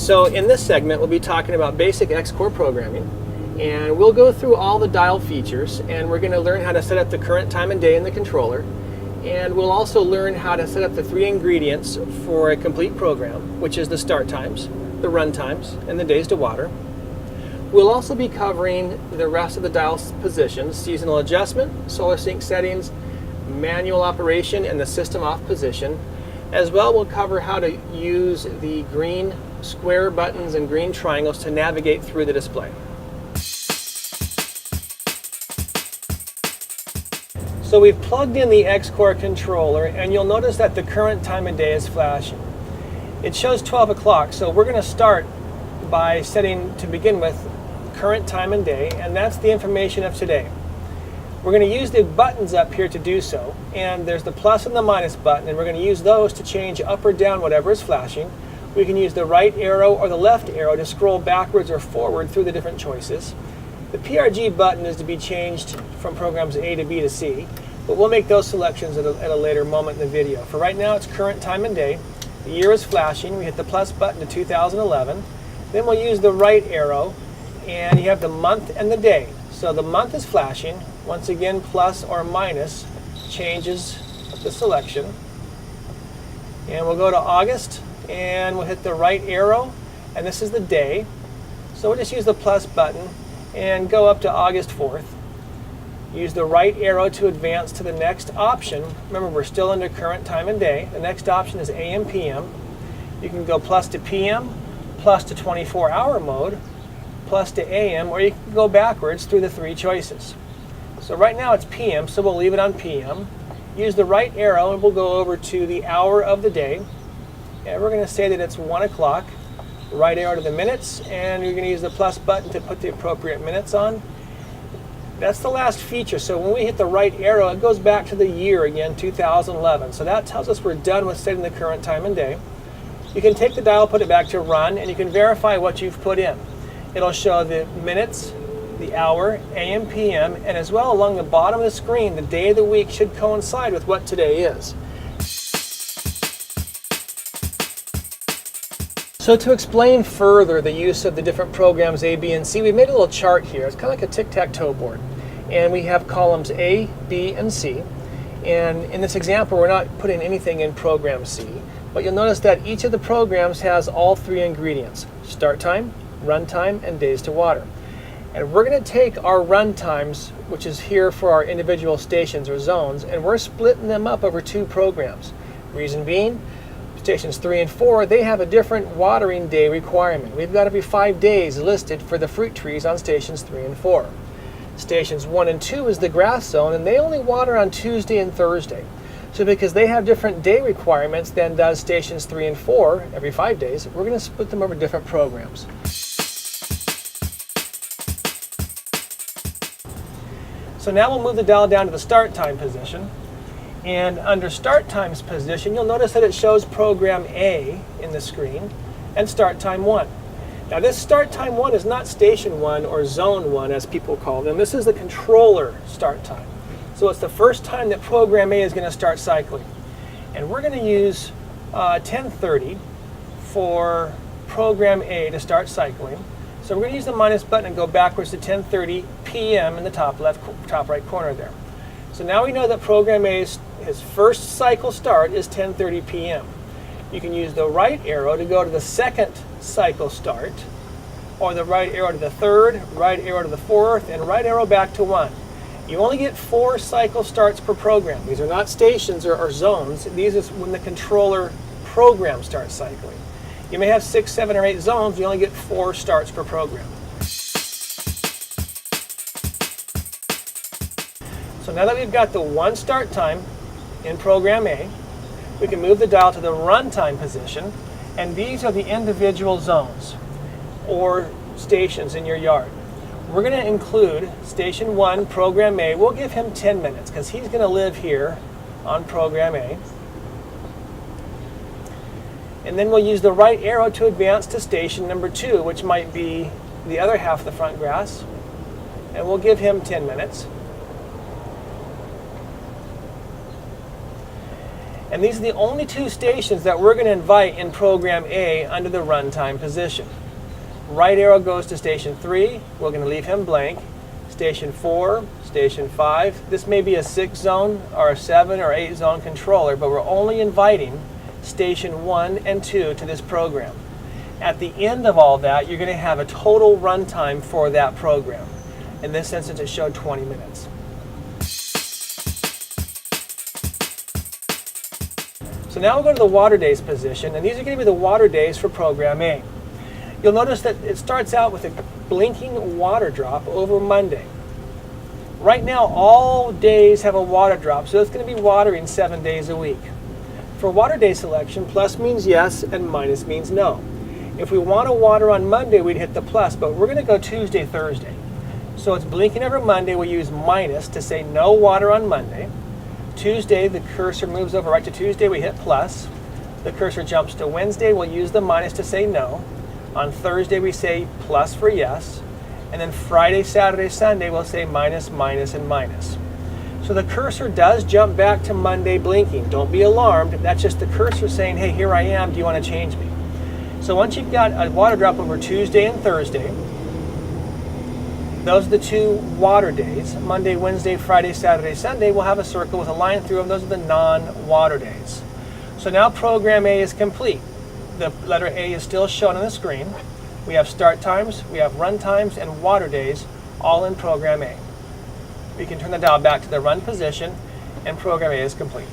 So in this segment, we'll be talking about basic Xcore programming, and we'll go through all the dial features, and we're going to learn how to set up the current time and day in the controller, and we'll also learn how to set up the 3 ingredients for a complete program, which is the start times, the run times, and the days to water. We'll also be covering the rest of the dial positions: seasonal adjustment, solar sync settings, manual operation, and the system off position. As well, we'll cover how to use the green square buttons and green triangles to navigate through the display. So we've plugged in the Xcore controller, and you'll notice that the current time of day is flashing. It shows 12 o'clock, so we're going to start by setting, to begin with, current time and day, and that's the information of today. We're going to use the buttons up here to do so, and there's the plus and the minus button, and we're going to use those to change up or down whatever is flashing. We can use the right arrow or the left arrow to scroll backwards or forward through the different choices. The PRG button is to be changed from programs A to B to C, but we'll make those selections at a later moment in the video. For right now, it's current time and day. The year is flashing. We hit the plus button to 2011. Then we'll use the right arrow, and you have the month and the day. So the month is flashing. Once again, plus or minus changes the selection. And we'll go to August, and we'll hit the right arrow, and this is the day. So we'll just use the plus button and go up to August 4th. Use the right arrow to advance to the next option. Remember, we're still under current time and day. The next option is AM, PM. You can go plus to PM, plus to 24-hour mode, plus to AM, or you can go backwards through the 3 choices. So right now it's PM, so we'll leave it on PM. Use the right arrow, and we'll go over to the hour of the day. And we're going to say that it's 1 o'clock. Right arrow to the minutes, and you're going to use the plus button to put the appropriate minutes on. That's the last feature. So when we hit the right arrow, it goes back to the year again, 2011. So that tells us we're done with setting the current time and day. You can take the dial, put it back to run, and you can verify what you've put in. It'll show the minutes, the hour, AM, PM, and as well along the bottom of the screen, the day of the week should coincide with what today is. So to explain further the use of the different programs A, B, and C, we made a little chart here. It's kind of like a tic-tac-toe board. And we have columns A, B, and C. And in this example, we're not putting anything in program C. But you'll notice that each of the programs has all 3 ingredients: start time, run time, and days to water. And we're going to take our run times, which is here for our individual stations or zones, and we're splitting them up over 2 programs. Reason being, stations 3 and 4, they have a different watering day requirement. We've got every 5 days listed for the fruit trees on stations 3 and 4. Stations 1 and 2 is the grass zone, and they only water on Tuesday and Thursday. So because they have different day requirements than does stations 3 and 4 every 5 days, we're going to split them over different programs. So now we'll move the dial down to the start time position. And under start times position, you'll notice that it shows program A in the screen and start time 1. Now this start time 1 is not station 1 or zone 1 as people call them. This is the controller start time. So it's the first time that program A is going to start cycling. And we're going to use 10:30 for program A to start cycling. So we're going to use the minus button and go backwards to 10:30 PM in the top right corner there. So now we know that program A's his first cycle start is 10:30 PM. You can use the right arrow to go to the second cycle start, or the right arrow to the third, right arrow to the fourth, and right arrow back to 1. You only get 4 cycle starts per program. These are not stations or zones. These is when the controller program starts cycling. You may have 6, 7, or 8 zones. You only get 4 starts per program. So now that we've got the 1 start time in program A, we can move the dial to the runtime position, and these are the individual zones or stations in your yard. We're going to include station 1, program A. We'll give him 10 minutes because he's going to live here on program A. And then we'll use the right arrow to advance to station number 2, which might be the other half of the front grass. And we'll give him 10 minutes. And these are the only two stations that we're going to invite in program A under the runtime position. Right arrow goes to station 3. We're going to leave him blank. Station 4, station 5. This may be a 6 zone or a 7 or 8 zone controller, but we're only inviting station 1 and 2 to this program. At the end of all that, you're going to have a total runtime for that program. In this instance, it showed 20 minutes. So now we'll go to the water days position, and these are going to be the water days for program A. You'll notice that it starts out with a blinking water drop over Monday. Right now, all days have a water drop, so it's going to be watering 7 days a week. For water day selection, plus means yes and minus means no. If we want to water on Monday, we'd hit the plus, but we're going to go Tuesday, Thursday. So it's blinking over Monday, we use minus to say no water on Monday. Tuesday, the cursor moves over right to Tuesday, we hit plus. The cursor jumps to Wednesday, we'll use the minus to say no. On Thursday, we say plus for yes. And then Friday, Saturday, Sunday, we'll say minus, minus, and minus. So the cursor does jump back to Monday blinking. Don't be alarmed. That's just the cursor saying, hey, here I am. Do you want to change me? So once you've got a water drop over Tuesday and Thursday, those are the two water days. Monday, Wednesday, Friday, Saturday, Sunday, we'll have a circle with a line through them. Those are the non-water days. So now program A is complete. The letter A is still shown on the screen. We have start times, we have run times, and water days, all in program A. We can turn the dial back to the run position, and program A is complete.